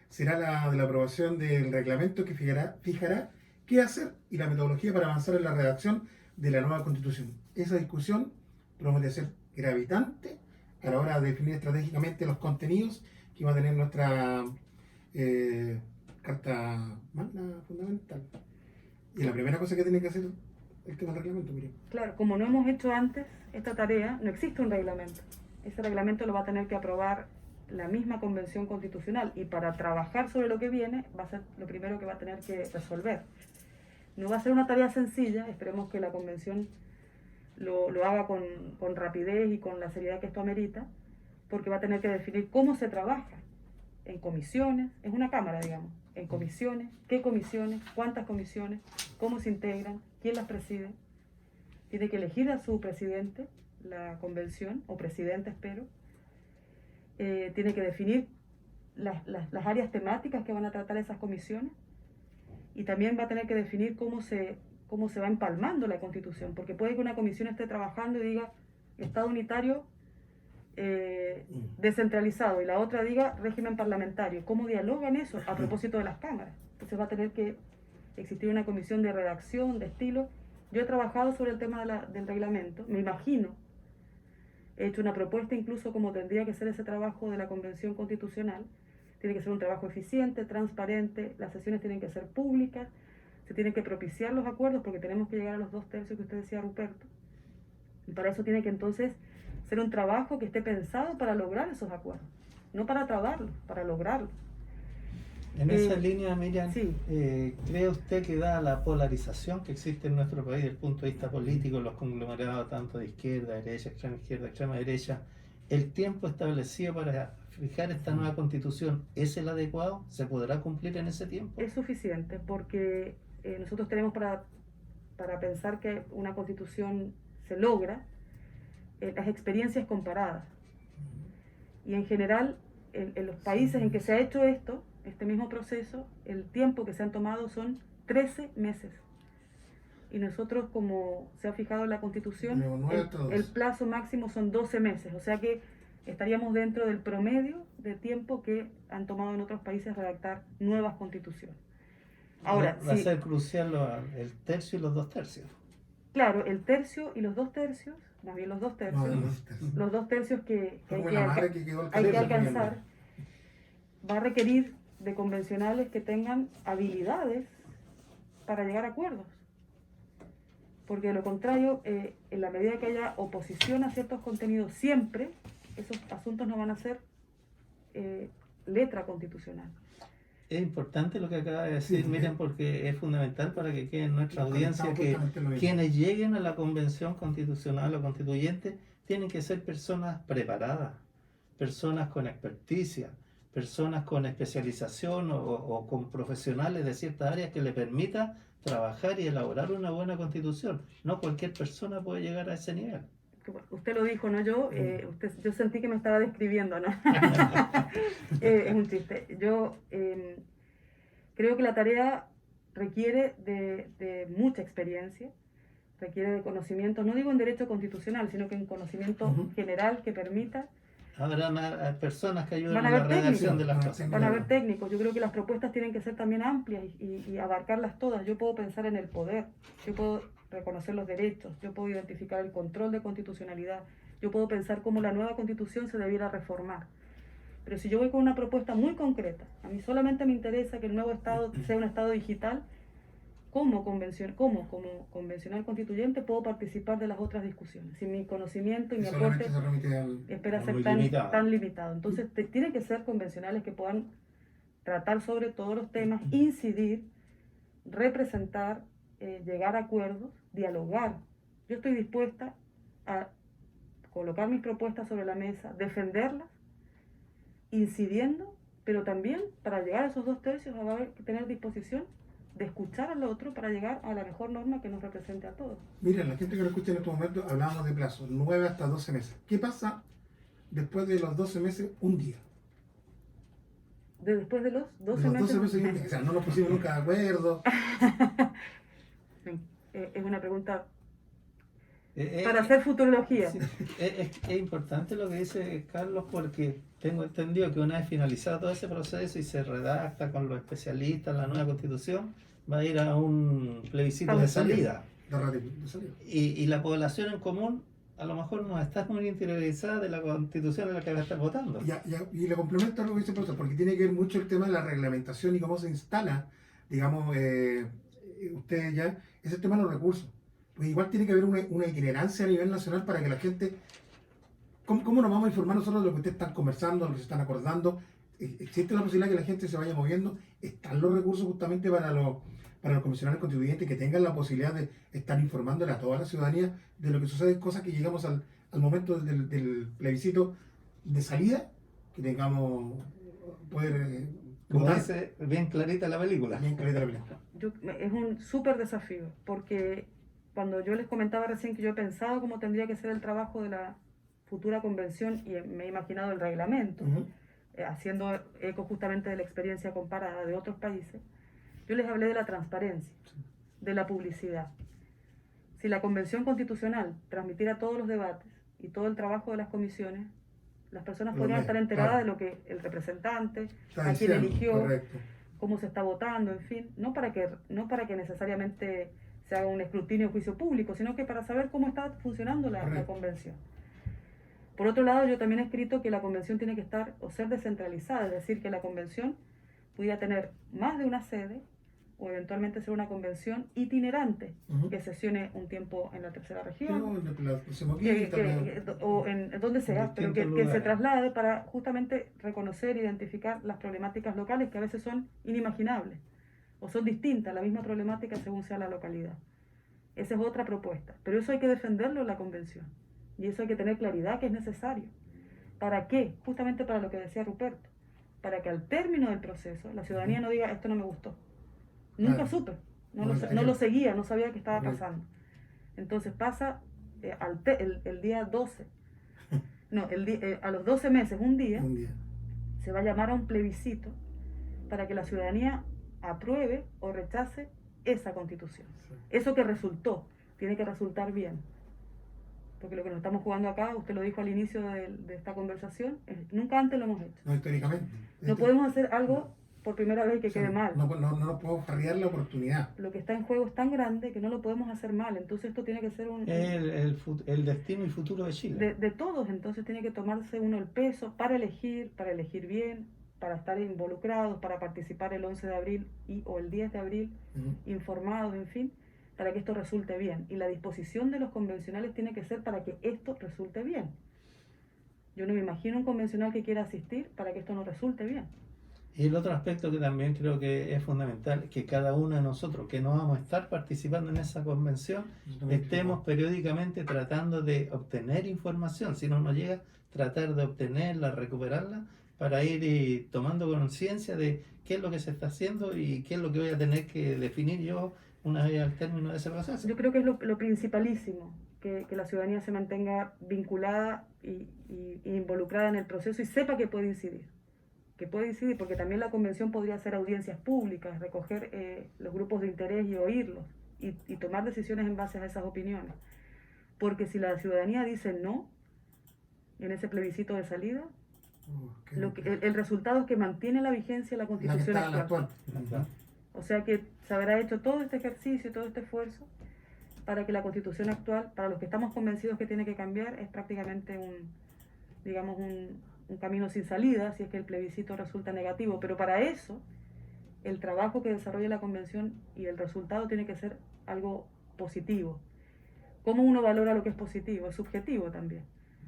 será la de la aprobación del reglamento que fijará qué hacer y la metodología para avanzar en la redacción de la nueva constitución. Esa discusión promete ser gravitante a la hora de definir estratégicamente los contenidos que va a tener nuestra Carta Magna Fundamental. Y la primera cosa que tiene que hacer el tema del reglamento, Miriam. Claro, como no hemos hecho antes esta tarea, no existe un reglamento. Ese reglamento lo va a tener que aprobar la misma Convención Constitucional, y para trabajar sobre lo que viene va a ser lo primero que va a tener que resolver. No va a ser una tarea sencilla, esperemos que la Convención lo haga con rapidez y con la seriedad que esto amerita, porque va a tener que definir cómo se trabaja en comisiones, es una cámara, digamos, en comisiones, qué comisiones, cuántas comisiones, cómo se integran, quién las preside. Tiene que elegir a su presidente, la convención, o presidente, espero. Tiene que definir las áreas temáticas que van a tratar esas comisiones, y también va a tener que definir cómo se va empalmando la Constitución, porque puede que una comisión esté trabajando y diga Estado unitario descentralizado, y la otra diga régimen parlamentario. ¿Cómo dialogan eso a propósito de las cámaras? Entonces va a tener que existir una comisión de redacción, de estilo. Yo he trabajado sobre el tema del reglamento, me imagino, he hecho una propuesta incluso como tendría que ser ese trabajo de la Convención Constitucional. Tiene que ser un trabajo eficiente, transparente, las sesiones tienen que ser públicas, se tienen que propiciar los acuerdos porque tenemos que llegar a los 2/3 que usted decía, Ruperto. Y para eso tiene que entonces ser un trabajo que esté pensado para lograr esos acuerdos, no para trabarlos, para lograrlos. En esa línea, Miriam, sí. ¿Cree usted que dada la polarización que existe en nuestro país desde el punto de vista político, los conglomerados tanto de izquierda, derecha, extrema derecha, el tiempo establecido para fijar esta nueva constitución es el adecuado? ¿Se podrá cumplir en ese tiempo? Es suficiente porque nosotros tenemos para pensar que una constitución se logra las experiencias comparadas. Y en general, en los países en que se ha hecho este mismo proceso, el tiempo que se han tomado son 13 meses. Y nosotros, como se ha fijado en la Constitución, el plazo máximo son 12 meses. O sea que estaríamos dentro del promedio de tiempo que han tomado en otros países redactar nuevas constituciones. Ahora, va a ser crucial el tercio y los 2/3. Claro, el tercio y los 2/3, más bien los 2/3, los 2/3 que hay que alcanzar, va a requerir de convencionales que tengan habilidades para llegar a acuerdos. Porque de lo contrario, en la medida que haya oposición a ciertos contenidos, siempre esos asuntos no van a ser letra constitucional. Es importante lo que acaba de decir, Miriam, porque es fundamental para que quede en nuestra audiencia que quienes lleguen a la convención constitucional o constituyente tienen que ser personas preparadas, personas con experticia, personas con especialización o con profesionales de ciertas áreas que le permita trabajar y elaborar una buena constitución. No cualquier persona puede llegar a ese nivel. Usted lo dijo, no yo. Yo sentí que me estaba describiendo, ¿no? Es un chiste. Yo creo que la tarea requiere de mucha experiencia, requiere de conocimiento, no digo en derecho constitucional, sino que en conocimiento general que permita. Habrá personas que ayuden a la redacción de las cosas. Van a haber técnicos. Yo creo que las propuestas tienen que ser también amplias y abarcarlas todas. Yo puedo pensar en el poder, yo puedo reconocer los derechos, yo puedo identificar el control de constitucionalidad, yo puedo pensar cómo la nueva constitución se debiera reformar. Pero si yo voy con una propuesta muy concreta, a mí solamente me interesa que el nuevo Estado sea un Estado digital, como convencional constituyente puedo participar de las otras discusiones. Si mi conocimiento y mi aporte espera ser tan limitado. Entonces tienen que ser convencionales que puedan tratar sobre todos los temas, incidir, representar, llegar a acuerdos, dialogar. Yo estoy dispuesta a colocar mis propuestas sobre la mesa, defenderlas, incidiendo, pero también para llegar a esos 2/3 va a haber que tener disposición de escuchar al otro para llegar a la mejor norma que nos represente a todos. Mira, la gente que lo escucha en estos momentos, hablábamos de plazo, 9 hasta 12 meses. ¿Qué pasa después de los 12 meses, un día? Después de los 12 meses y un día. O sea, no nos pusimos nunca de acuerdo. Es una pregunta para hacer futurología. Sí, es importante lo que dice Carlos, porque tengo entendido que una vez finalizado todo ese proceso y se redacta con los especialistas la nueva constitución, va a ir a un plebiscito de salida. Y la población en común a lo mejor no está muy interiorizada de la constitución en la que va a estar votando. Y le complemento lo que dice el profesor, porque tiene que ver mucho el tema de la reglamentación y cómo se instala, digamos, ustedes ya, ese tema de los recursos. Pues igual tiene que haber una itinerancia a nivel nacional para que la gente, ¿cómo nos vamos a informar nosotros de lo que ustedes están conversando, de lo que se están acordando? ¿Existe la posibilidad que la gente se vaya moviendo? ¿Están los recursos justamente para los comisionados constituyentes que tengan la posibilidad de estar informándole a toda la ciudadanía de lo que sucede, cosas que llegamos al momento del plebiscito de salida, que tengamos poder Como votar dice, bien clarita la película. bien clarita la película. Es un súper desafío, porque cuando yo les comentaba recién que yo he pensado cómo tendría que ser el trabajo de la futura convención y me he imaginado el reglamento, Ujú. haciendo eco justamente de la experiencia comparada de otros países, yo les hablé de la transparencia, de la publicidad. Si la convención constitucional transmitiera todos los debates y todo el trabajo de las comisiones, las personas Los podrían medios, estar enteradas claro. de lo que el representante, Está a quién diciendo, eligió, correcto. cómo se está votando, en fin, no para que necesariamente se haga un escrutinio o juicio público, sino que para saber cómo está funcionando la Correcto. convención. Por otro lado, yo también he escrito que la convención tiene que estar o ser descentralizada, es decir, que la convención pudiera tener más de una sede o eventualmente ser una convención itinerante Ujú. que sesione un tiempo en la tercera región, No, la próxima que, quinta, o en donde sea, En pero distintos que se lugares. traslade para justamente reconocer e identificar las problemáticas locales que a veces son inimaginables o son distintas, la misma problemática según sea la localidad. Esa es otra propuesta, pero eso hay que defenderlo en la convención y eso hay que tener claridad que es necesario. ¿Para qué? Justamente para lo que decía Ruperto, para que al término del proceso la ciudadanía no diga esto no me gustó. Nunca Claro. supe, No no lo seguía, no sabía qué estaba Correcto. pasando. Entonces pasa el día 12, no, a los 12 meses, un día, Un día. se va a llamar a un plebiscito para que la ciudadanía apruebe o rechace esa constitución. Sí. Eso que resultó, tiene que resultar bien. Porque lo que nos estamos jugando acá, usted lo dijo al inicio de esta conversación, nunca antes lo hemos hecho. No históricamente. No podemos hacer algo por primera vez que O sea, quede mal. no nos podemos farrear la oportunidad. Lo que está en juego es tan grande que no lo podemos hacer mal. Entonces esto tiene que ser El destino y futuro de Chile. de todos. Entonces tiene que tomarse uno el peso para elegir bien, para estar involucrados, para participar el 11 de abril o el 10 de abril, Ujú. informados, en fin, para que esto resulte bien. Y la disposición de los convencionales tiene que ser para que esto resulte bien. Yo no me imagino un convencional que quiera asistir para que esto no resulte bien. Y el otro aspecto que también creo que es fundamental, que cada uno de nosotros que no vamos a estar participando en esa convención, estemos periódicamente tratando de obtener información. Si no nos llega, tratar de obtenerla, recuperarla, para ir tomando conciencia de qué es lo que se está haciendo y qué es lo que voy a tener que definir yo una vez al término de ese proceso. Yo creo que es lo principalísimo, que la ciudadanía se mantenga vinculada y involucrada en el proceso y sepa que puede incidir. Porque también la convención podría hacer audiencias públicas, recoger los grupos de interés y oírlos y tomar decisiones en base a esas opiniones. Porque si la ciudadanía dice no en ese plebiscito de salida, el resultado es que mantiene la vigencia de la constitución actual. O sea que se habrá hecho todo este ejercicio y todo este esfuerzo para que la constitución actual, para los que estamos convencidos que tiene que cambiar, es prácticamente un camino sin salida si es que el plebiscito resulta negativo. Pero para eso, el trabajo que desarrolla la convención y el resultado tiene que ser algo positivo. ¿Cómo uno valora lo que es positivo? Es subjetivo también.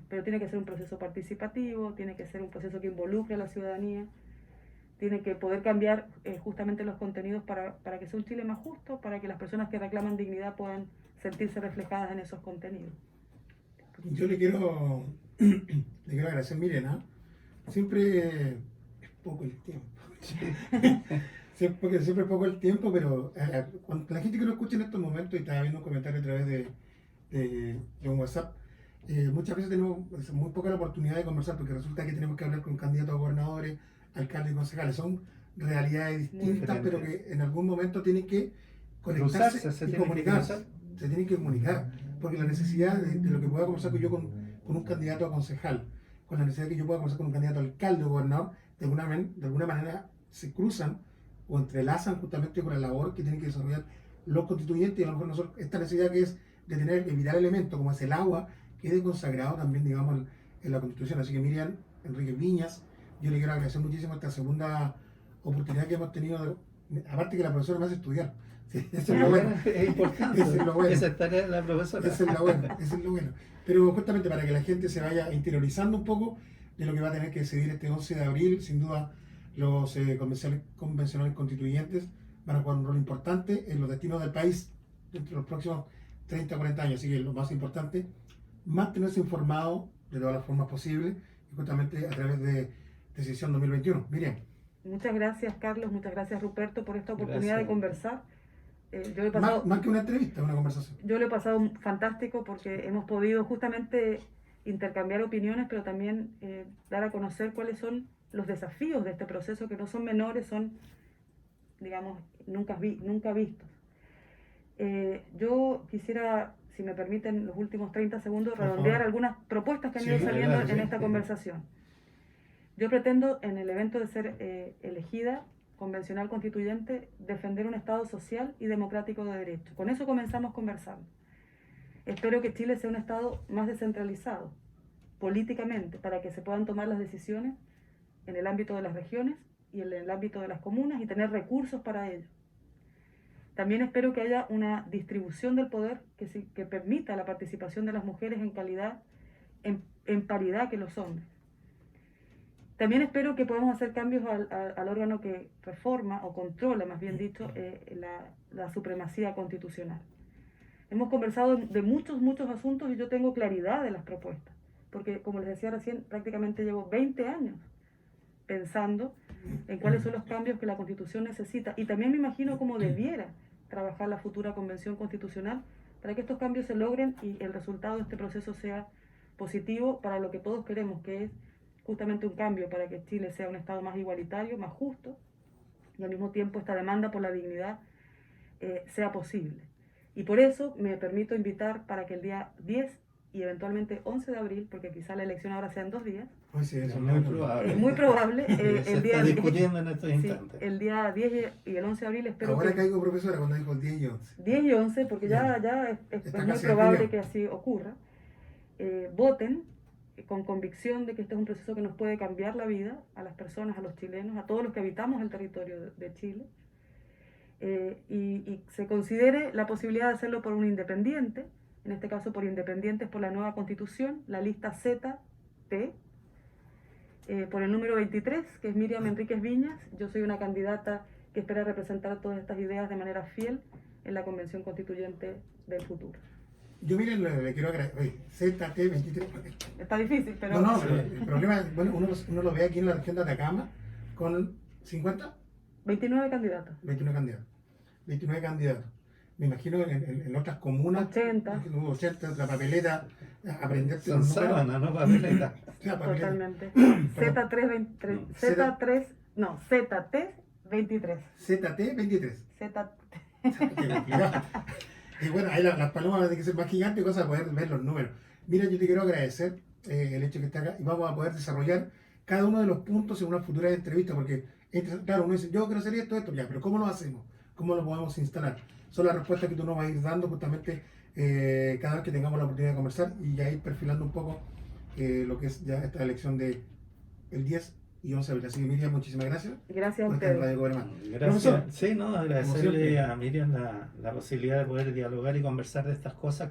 Pero tiene que ser un proceso participativo, tiene que ser un proceso que involucre a la ciudadanía, tiene que poder cambiar justamente los contenidos para que sea un Chile más justo, para que las personas que reclaman dignidad puedan sentirse reflejadas en esos contenidos. Yo le quiero agradecer, Mirena. Siempre es poco el tiempo. Siempre es poco el tiempo, pero cuando la gente que lo escucha en estos momentos, y estaba viendo un comentario a través de un WhatsApp, muchas veces tenemos muy poca la oportunidad de conversar porque resulta que tenemos que hablar con candidatos a gobernadores, alcaldes y concejales. Son realidades distintas, pero que en algún momento tienen que conectarse y comunicarse. Se tienen que comunicar, porque la necesidad de lo que pueda conversar yo con un candidato a concejal, con la necesidad que yo pueda conversar con un candidato a alcalde o gobernador, de alguna manera se cruzan o entrelazan justamente con la labor que tienen que desarrollar los constituyentes, y a lo mejor nosotros, esta necesidad que es de tener el vital elemento como es el agua, quede consagrado también, digamos, en la Constitución. Así que Miriam Enrique Viñas, yo le quiero agradecer muchísimo esta segunda oportunidad que hemos tenido, aparte que la profesora me hace estudiar. Sí, eso es lo bueno. Es importante. Eso es lo bueno. Esa tarea de la profesora. Eso es lo bueno. Pero justamente para que la gente se vaya interiorizando un poco de lo que va a tener que decidir este 11 de abril, sin duda los convencionales constituyentes van a jugar un rol importante en los destinos del país dentro de los próximos 30 o 40 años. Así que lo más importante, mantenerse informado de todas las formas posibles, y justamente a través de decisión 2021. Miriam. Muchas gracias, Carlos, muchas gracias, Ruperto, por esta oportunidad Gracias. de conversar. Yo lo he pasado, Más que una entrevista, una conversación. yo lo he pasado fantástico porque hemos podido justamente intercambiar opiniones, pero también dar a conocer cuáles son los desafíos de este proceso, que no son menores, son, digamos, nunca vistos. Yo quisiera, si me permiten los últimos 30 segundos, Por redondear favor. algunas propuestas que han Sí, ido saliendo adelante, en sí. esta conversación. Yo pretendo, en el evento de ser elegida convencional constituyente, defender un Estado social y democrático de derecho. Con eso comenzamos conversando. Espero que Chile sea un Estado más descentralizado políticamente, para que se puedan tomar las decisiones en el ámbito de las regiones y en el ámbito de las comunas y tener recursos para ello. También espero que haya una distribución del poder que permita la participación de las mujeres en calidad, en paridad que los hombres. También espero que podamos hacer cambios al órgano que reforma o controla, más bien dicho, la supremacía constitucional. Hemos conversado de muchos asuntos y yo tengo claridad de las propuestas, porque como les decía recién, prácticamente llevo 20 años pensando en cuáles son los cambios que la Constitución necesita, y también me imagino cómo debiera trabajar la futura Convención Constitucional para que estos cambios se logren y el resultado de este proceso sea positivo para lo que todos queremos, que es justamente un cambio para que Chile sea un Estado más igualitario, más justo, y al mismo tiempo esta demanda por la dignidad sea posible. Y por eso me permito invitar para que el día 10 y eventualmente 11 de abril, porque quizá la elección ahora sea en 2 días, Hoy sí, eso Es muy probable. es muy probable, Se el día está discutiendo en estos sí, instantes. el día 10 y el 11 de abril espero Ahora que caigo, profesora, cuando dijo el 10 y 11. 10 y 11, porque ya es Está muy casi probable definido. que así ocurra, voten con convicción de que este es un proceso que nos puede cambiar la vida a las personas, a los chilenos, a todos los que habitamos el territorio de Chile, y se considere la posibilidad de hacerlo por un independiente, en este caso por Independientes por la Nueva Constitución, la lista ZT, por el número 23, que es Miriam Enríquez Viñas. Yo soy una candidata que espera representar todas estas ideas de manera fiel en la Convención Constituyente del futuro. Yo, miren, le quiero agradecer. ZT23. Está difícil, pero... No, pero el problema es, bueno, uno lo ve aquí en la región de Atacama con 50, 29 candidatos. 29 candidatos. 29 candidatos. Me imagino en otras comunas. 80. 80, la papeleta, aprenderte Son los números. sábanas, ¿no? Papeleta. La papeleta. Totalmente. Z- ZT23. ZT23. Z... Qué complicado. Y bueno, ahí las palomas tienen que ser más gigantes, cosa para poder ver los números. Mira, yo te quiero agradecer el hecho que estés acá y vamos a poder desarrollar cada uno de los puntos en una futura entrevista, porque, claro, uno dice, yo quiero hacer esto, ya, pero ¿cómo lo hacemos? ¿Cómo lo podemos instalar? Son las respuestas que tú nos vas a ir dando justamente cada vez que tengamos la oportunidad de conversar y ya ir perfilando un poco lo que es ya esta elección de el 10 y 11 de abril. Así que, Miriam, muchísimas gracias Gracias a por estar en ustedes. Radio Coberman. Gracias. Sí, no, como agradecerle siempre. a Miriam la posibilidad de poder dialogar y conversar de estas cosas